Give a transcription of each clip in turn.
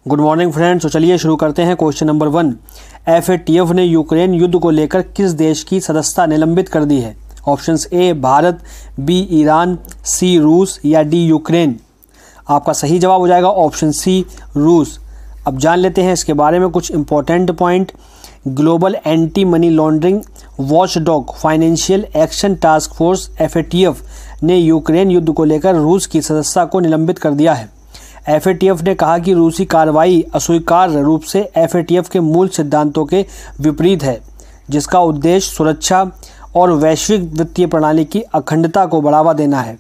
Good morning friends. तो चलिए शुरू करते हैं। क्वेश्चन नंबर 1, FATF ने यूक्रेन युद्ध को लेकर किस देश की सदस्यता निलंबित कर दी है? Options A Bharat, B Iran, C रूस या डी यूक्रेन। आपका सही जवाब हो जाएगा ऑप्शन सी रूस। अब जान लेते हैं इसके बारे में कुछ important point. Global anti money laundering watchdog financial action task force FATF ने यूक्रेन युद्ध को लेकर रूस की सदस्यता को निलंबित कर दिया है। FATF ने कहा कि रूसी कार्रवाई अस्वीकार्य रूप से FATF के मूल सिद्धांतों के विपरीत है, जिसका उद्देश्य सुरक्षा और वैश्विक वित्तीय प्रणाली की अखंडता को बढ़ावा देना है।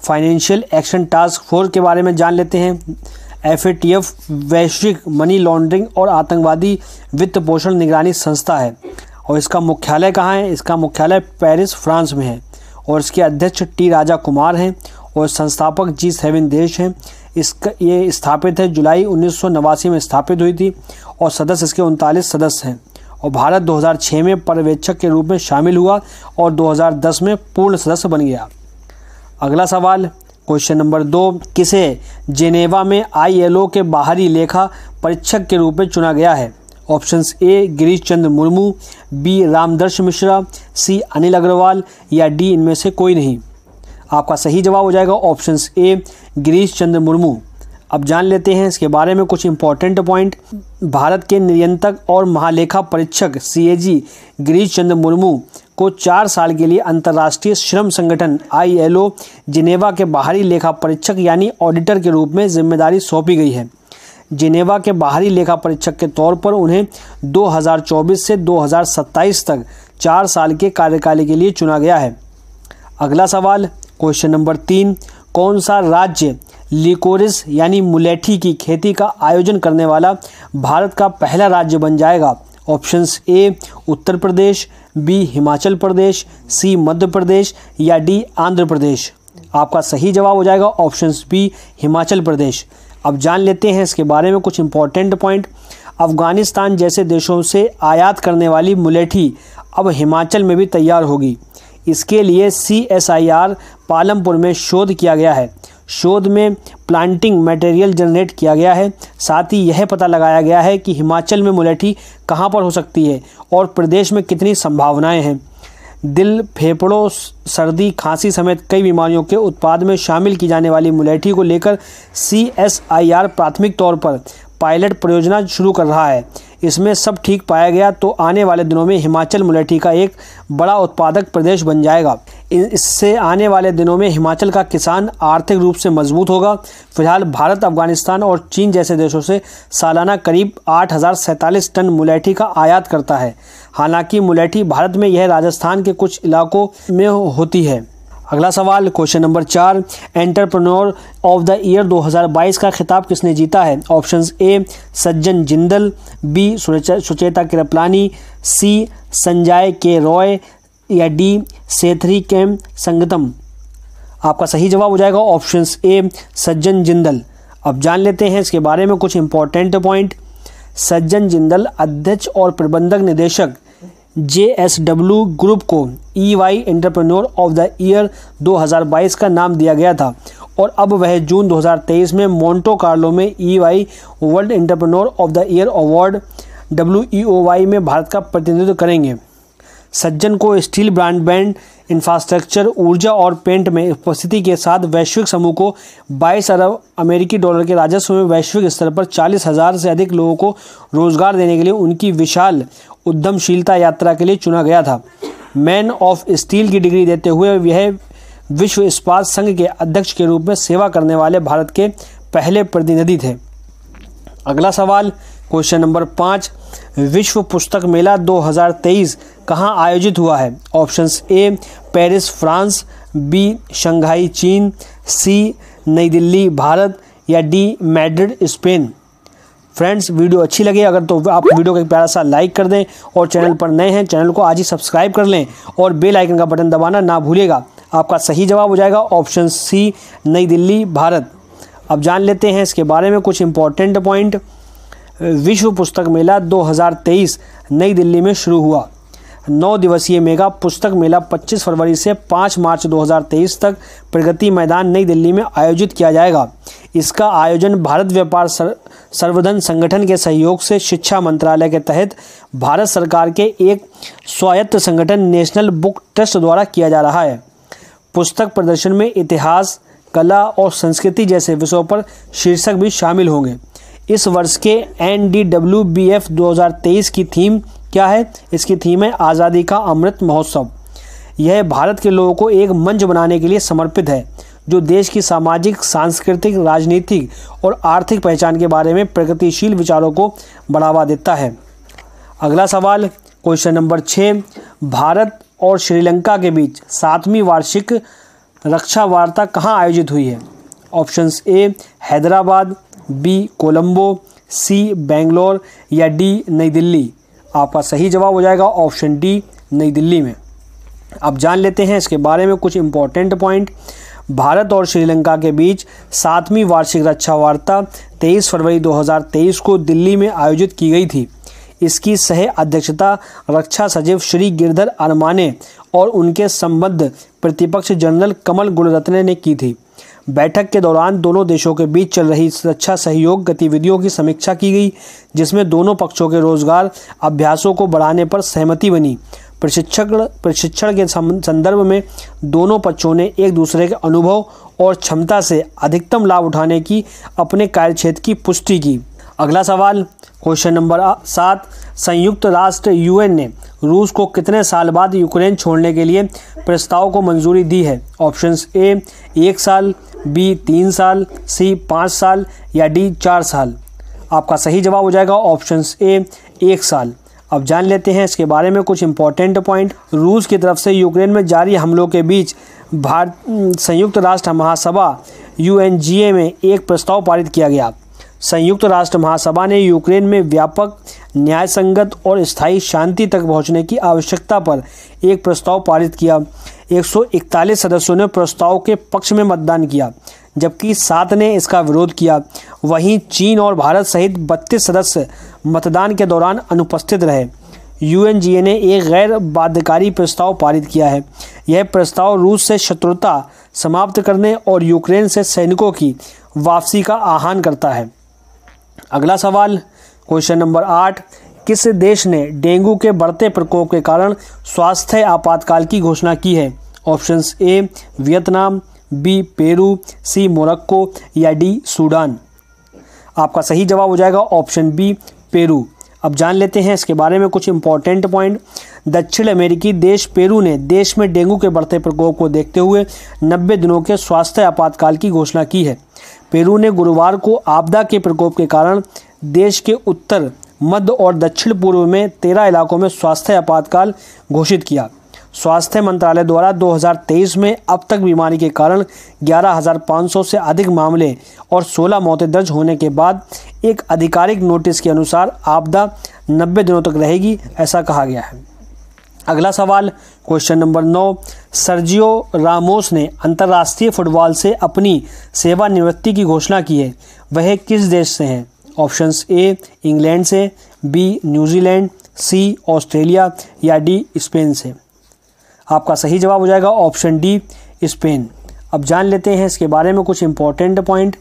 फाइनेंशियल एक्शन टास्क फोर्स के बारे में जान लेते हैं। FATF वैश्विक मनी लॉन्ड्रिंग और आतंकवादी वित्त पोषण निगरानी संस्था है और इसका मुख्यालय कहाँ है? इसका मुख्यालय पेरिस, फ्रांस में है और इसके अध्यक्ष टी राजा कुमार हैं और संस्थापक G7 देश हैं। ये स्थापित है जुलाई 1989 में स्थापित हुई थी और सदस्य इसके 39 सदस्य हैं और भारत 2006 में पर्यवेक्षक के रूप में शामिल हुआ और 2010 में पूर्ण सदस्य बन गया। अगला सवाल क्वेश्चन नंबर 2, किसे जेनेवा में ILO के बाहरी लेखा परीक्षक के रूप में चुना गया है? Options A Girish Chandra Murmu, B Ramdarsh Mishra, C Anil Agarwal या डी इनमें से कोई नहीं। आपका सही जवाब हो जाएगा ऑप्शंस ए गिरीश चंद्र मुर्मू। अब जान लेते हैं इसके बारे में कुछ इंपॉर्टेंट पॉइंट। भारत के नियंत्रक और महालेखा परीक्षक CAG गिरीश चंद्र मुर्मू को 4 साल के लिए अंतर्राष्ट्रीय श्रम संगठन ILO जिनेवा के बाहरी लेखा परीक्षक यानी ऑडिटर के रूप में जिम्मेदारी सौंपी गई है। जिनेवा के बाहरी लेखा परीक्षक के तौर पर उन्हें 2024 से 2027 तक 4 साल के कार्यकाल के लिए चुना गया है। अगला सवाल क्वेश्चन नंबर 3, कौन सा राज्य लिकोरिस यानी मुलेठी की खेती का आयोजन करने वाला भारत का पहला राज्य बन जाएगा? Options A Uttar Pradesh, B Himachal Pradesh, C Madhya Pradesh या डी आंध्र प्रदेश। आपका सही जवाब हो जाएगा ऑप्शंस बी हिमाचल प्रदेश। अब जान लेते हैं इसके बारे में कुछ इंपॉर्टेंट पॉइंट। अफगानिस्तान जैसे देशों से आयात करने वाली मुलेठी अब हिमाचल में भी तैयार होगी। इसके लिए CSIR पालमपुर में शोध किया गया है। शोध में प्लांटिंग मटेरियल जनरेट किया गया है। साथ ही यह पता लगाया गया है कि हिमाचल में मुलेठी कहां पर हो सकती है और प्रदेश में कितनी संभावनाएं हैं। दिल, फेफड़ों, सर्दी, खांसी समेत कई बीमारियों के उत्पाद में शामिल की जाने वाली मुलेठी को लेकर CSIR प्राथमिक तौर पर पायलट परियोजना शुरू कर रहा है। इसमें सब ठीक पाया गया तो आने वाले दिनों में हिमाचल मुलेठी का एक बड़ा उत्पादक प्रदेश बन जाएगा। इससे आने वाले दिनों में हिमाचल का किसान आर्थिक रूप से मजबूत होगा। फिलहाल भारत अफगानिस्तान और चीन जैसे देशों से सालाना करीब 8047 टन मुलेठी का आयात करता है। हालांकि मुलेठी भारत में यह राजस्थान के कुछ इलाकों में होती है। अगला सवाल question number 4, entrepreneur of the year 2022 का खिताब किसने जीता है? ऑप्शंस ए सज्जन जिंदल, बी सुचेता कृपलानी, सी संजय के रॉय या डी सेथरी केम संगतम। आपका सही जवाब हो जाएगा ऑप्शंस ए सज्जन जिंदल। अब जान लेते हैं इसके बारे में कुछ इंपॉर्टेंट पॉइंट। सज्जन जिंदल अध्यक्ष और प्रबंधक निदेशक JSW ग्रुप को EY entrepreneur of the year 2022 का नाम दिया गया था और अब वह जून 2023 में मोंटो कार्लो में EY world entrepreneur of the year award WEOY में भारत का प्रतिनिधित्व करेंगे। सज्जन को स्टील, ब्रॉडबैंड, इंफ्रास्ट्रक्चर, ऊर्जा और पेंट में उपस्थिति के साथ वैश्विक समूह को 22 अरब अमेरिकी डॉलर के राजस्व में वैश्विक स्तर पर 40,000 से अधिक लोगों को रोजगार देने के लिए उनकी विशाल उद्यमशीलता यात्रा के लिए चुना गया था। मैन ऑफ स्टील की डिग्री देते हुए यह विश्व इस्पात संघ के अध्यक्ष के रूप में सेवा करने वाले भारत के पहले प्रतिनिधि थे। अगला सवाल क्वेश्चन नंबर 5, विश्व पुस्तक मेला 2023 कहाँ आयोजित हुआ है? Options A Paris France, B Shanghai चीन, सी नई दिल्ली भारत या D Madrid Spain. Friends, video अच्छी लगे अगर तो आप वीडियो को एक प्यारा सा लाइक कर दें और चैनल पर नए हैं चैनल को आज ही सब्सक्राइब कर लें और बेल आइकन का बटन दबाना ना भूलिएगा। आपका सही जवाब हो जाएगा ऑप्शन सी नई दिल्ली भारत। अब जान लेते हैं इसके बारे में कुछ इंपॉर्टेंट पॉइंट। विश्व पुस्तक मेला 2023 नई दिल्ली में शुरू हुआ। 9 दिवसीय मेगा पुस्तक मेला 25 फरवरी से 5 मार्च 2023 तक प्रगति मैदान नई दिल्ली में आयोजित किया जाएगा। इसका आयोजन भारत व्यापार सर्वधन संगठन के सहयोग से शिक्षा मंत्रालय के तहत भारत सरकार के एक स्वायत्त संगठन नेशनल बुक ट्रस्ट द्वारा किया जा रहा है। पुस्तक प्रदर्शन में इतिहास, कला और संस्कृति जैसे विषयों पर शीर्षक भी शामिल होंगे। इस वर्ष के NDWBF 2023 की थीम क्या है? इसकी थीम है आज़ादी का अमृत महोत्सव। यह भारत के लोगों को एक मंच बनाने के लिए समर्पित है जो देश की सामाजिक, सांस्कृतिक, राजनीतिक और आर्थिक पहचान के बारे में प्रगतिशील विचारों को बढ़ावा देता है। अगला सवाल, क्वेश्चन नंबर 6, भारत और श्रीलंका के बीच 7वीं वार्षिक रक्षा वार्ता कहाँ आयोजित हुई है? Options A Hyderabad, B Colombo, C Bangalore या डी नई दिल्ली। आपका सही जवाब हो जाएगा ऑप्शन डी नई दिल्ली में। अब जान लेते हैं इसके बारे में कुछ इंपॉर्टेंट पॉइंट। भारत और श्रीलंका के बीच 7वीं वार्षिक रक्षा वार्ता 23 फरवरी 2023 को दिल्ली में आयोजित की गई थी। इसकी सह अध्यक्षता रक्षा सचिव श्री गिरधर अरमाने और उनके संबद्ध प्रतिपक्ष जनरल कमल गुणरत्ने ने की थी। बैठक के दौरान दोनों देशों के बीच चल रही रक्षा सहयोग गतिविधियों की समीक्षा की गई, जिसमें दोनों पक्षों के रोजगार अभ्यासों को बढ़ाने पर सहमति बनी। प्रशिक्षण के संदर्भ में दोनों पक्षों ने एक दूसरे के अनुभव और क्षमता से अधिकतम लाभ उठाने की अपने कार्यक्षेत्र की पुष्टि की। अगला सवाल, क्वेश्चन नंबर 7, संयुक्त राष्ट्र UN ने रूस को कितने साल बाद यूक्रेन छोड़ने के लिए प्रस्ताव को मंजूरी दी है? ऑप्शंस ए 1 साल, बी 3 साल, सी 5 साल या डी 4 साल। आपका सही जवाब हो जाएगा ऑप्शंस ए 1 साल। अब जान लेते हैं इसके बारे में कुछ इंपॉर्टेंट पॉइंट। रूस की तरफ से यूक्रेन में जारी हमलों के बीच संयुक्त राष्ट्र महासभा UNGA में एक प्रस्ताव पारित किया गया। संयुक्त राष्ट्र महासभा ने यूक्रेन में व्यापक, न्यायसंगत और स्थायी शांति तक पहुंचने की आवश्यकता पर एक प्रस्ताव पारित किया। 141 सदस्यों ने प्रस्ताव के पक्ष में मतदान किया, जबकि 7 ने इसका विरोध किया। वहीं चीन और भारत सहित 32 सदस्य मतदान के दौरान अनुपस्थित रहे। UNGA ने एक गैर बाध्यकारी प्रस्ताव पारित किया है। यह प्रस्ताव रूस से शत्रुता समाप्त करने और यूक्रेन से सैनिकों की वापसी का आह्वान करता है। अगला सवाल, क्वेश्चन नंबर 8, किस देश ने डेंगू के बढ़ते प्रकोप के कारण स्वास्थ्य आपातकाल की घोषणा की है? Options A Vietnam, B Peru, C Morocco या डी सूडान। आपका सही जवाब हो जाएगा ऑप्शन बी पेरू। अब जान लेते हैं इसके बारे में कुछ इंपॉर्टेंट पॉइंट। दक्षिण अमेरिकी देश पेरू ने देश में डेंगू के बढ़ते प्रकोप को देखते हुए 90 दिनों के स्वास्थ्य आपातकाल की घोषणा की है। पेरू ने गुरुवार को आपदा के प्रकोप के कारण देश के उत्तर, मध्य और दक्षिण पूर्व में 13 इलाकों में स्वास्थ्य आपातकाल घोषित किया। स्वास्थ्य मंत्रालय द्वारा 2023 में अब तक बीमारी के कारण 11,500 से अधिक मामले और 16 मौतें दर्ज होने के बाद एक आधिकारिक नोटिस के अनुसार आपदा 90 दिनों तक रहेगी, ऐसा कहा गया है। अगला सवाल, क्वेश्चन नंबर 9, सर्जियो रामोस ने अंतर्राष्ट्रीय फुटबॉल से अपनी सेवानिवृत्ति की घोषणा की है। वह किस देश से हैं? ऑप्शंस ए इंग्लैंड से, बी न्यूजीलैंड, सी ऑस्ट्रेलिया या डी स्पेन से। आपका सही जवाब हो जाएगा ऑप्शन डी स्पेन। अब जान लेते हैं इसके बारे में कुछ important point.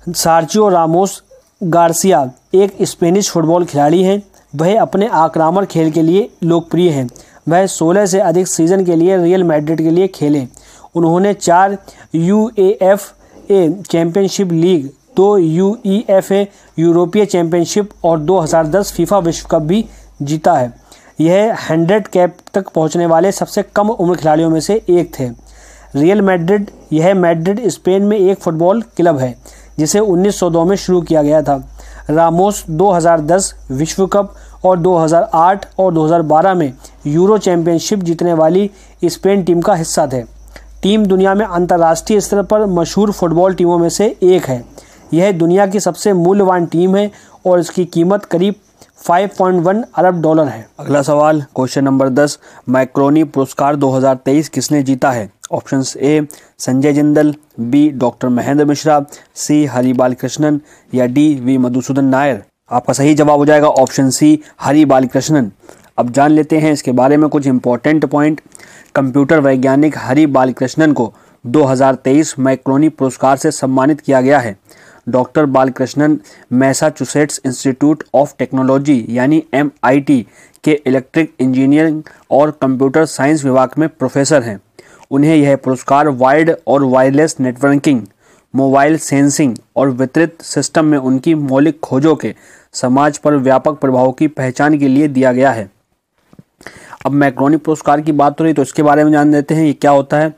Sergio Ramos Garcia एक स्पेनिश फुटबॉल खिलाड़ी हैं। वह अपने आक्रामक खेल के लिए लोकप्रिय हैं। वह 16 से अधिक सीजन के लिए रियल मैड्रिड के लिए खेले। उन्होंने 4 UEFA चैंपियनशिप लीग, 2 UEFA यूरोपीय चैंपियनशिप और 2010 फीफा विश्व कप भी जीता है। यह 100 कैप तक पहुंचने वाले सबसे कम उम्र खिलाड़ियों में से एक थे। रियल मैड्रिड, यह मैड्रिड स्पेन में एक फुटबॉल क्लब है जिसे 1902 में शुरू किया गया था। रामोस 2010 विश्व कप और 2008 और 2012 में यूरो चैंपियनशिप जीतने वाली स्पेन टीम का हिस्सा थे। टीम दुनिया में अंतर्राष्ट्रीय स्तर पर मशहूर फुटबॉल टीमों में से एक है। यह दुनिया की सबसे मूल्यवान टीम है और इसकी कीमत करीब $5.1 अरब है। अगला सवाल, क्वेश्चन नंबर 10, मैक्रोनी पुरस्कार 2023 किसने जीता है? Options A Sanjay Jindal, B doctor Mahendra Mishra, C Hari Balakrishnan या डी वी मधुसूदन नायर। आपका सही जवाब हो जाएगा ऑप्शन सी हरि बालकृष्णन। अब जान लेते हैं इसके बारे में कुछ इंपॉर्टेंट पॉइंट। कंप्यूटर वैज्ञानिक हरि बालकृष्णन को 2023 मैक्रोनी पुरस्कार से सम्मानित किया गया है। Doctor Balakrishnan Massachusetts institute of technology यानी MIT के इलेक्ट्रिक इंजीनियरिंग और कंप्यूटर साइंस विभाग में प्रोफेसर हैं। उन्हें यह पुरस्कार वायर्ड और वायरलेस नेटवर्किंग, मोबाइल सेंसिंग और वितरित सिस्टम में उनकी मौलिक खोजों के समाज पर व्यापक प्रभाव की पहचान के लिए दिया गया है। अब मैक्रोनी पुरस्कार की बात हो रही तो इसके बारे में जान लेते हैं ये क्या होता है।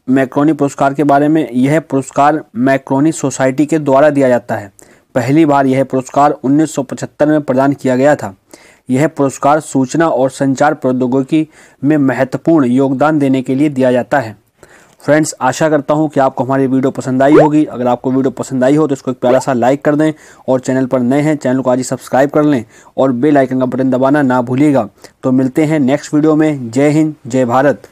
मैक्रोनी पुरस्कार के बारे में, यह पुरस्कार मैक्रोनी सोसाइटी के द्वारा दिया जाता है। पहली बार यह पुरस्कार 1975 में प्रदान किया गया था। यह पुरस्कार सूचना और संचार प्रौद्योगिकी में महत्वपूर्ण योगदान देने के लिए दिया जाता है। फ्रेंड्स, आशा करता हूं कि आपको हमारी वीडियो पसंद आई होगी। अगर आपको वीडियो पसंद आई हो तो इसको एक प्यारा सा लाइक कर दें और चैनल पर नए हैं चैनल को आज ही सब्सक्राइब कर लें और बेल आइकन का बटन दबाना ना भूलिएगा। तो मिलते हैं नेक्स्ट वीडियो में। जय हिंद, जय भारत।